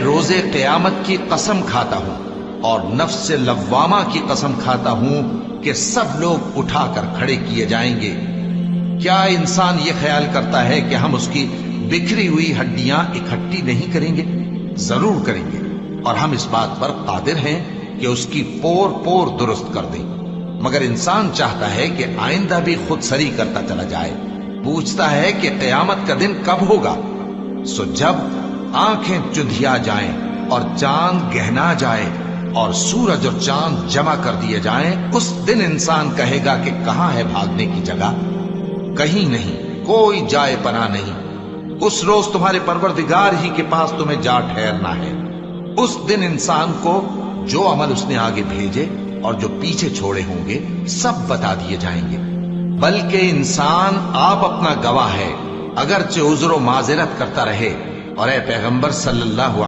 روز قیامت کی قسم کھاتا ہوں اور نفس لوامہ کی قسم کھاتا ہوں کہ سب لوگ اٹھا کر کھڑے کیے جائیں گے۔ کیا انسان یہ خیال کرتا ہے کہ ہم اس کی بکھری ہوئی ہڈیاں اکٹھی نہیں کریں گے؟ ضرور کریں گے، اور ہم اس بات پر قادر ہیں کہ اس کی پور پور درست کر دیں۔ مگر انسان چاہتا ہے کہ آئندہ بھی خود سری کرتا چلا جائے، پوچھتا ہے کہ قیامت کا دن کب ہوگا۔ سو جب آنکھیں چندھیا جائیں اور چاند گہنا جائے اور سورج اور چاند جمع کر دیے جائیں، اس دن انسان کہے گا کہ کہاں ہے بھاگنے کی جگہ؟ کہیں نہیں، کوئی جائے پناہ نہیں۔ اس روز تمہارے پروردگار ہی کے پاس تمہیں جا ٹھہرنا ہے۔ اس دن انسان کو جو عمل اس نے آگے بھیجے اور جو پیچھے چھوڑے ہوں گے سب بتا دیے جائیں گے۔ بلکہ انسان آپ اپنا گواہ ہے، اگرچہ عذر و معذرت کرتا رہے۔ اور اے پیغمبر صلی اللہ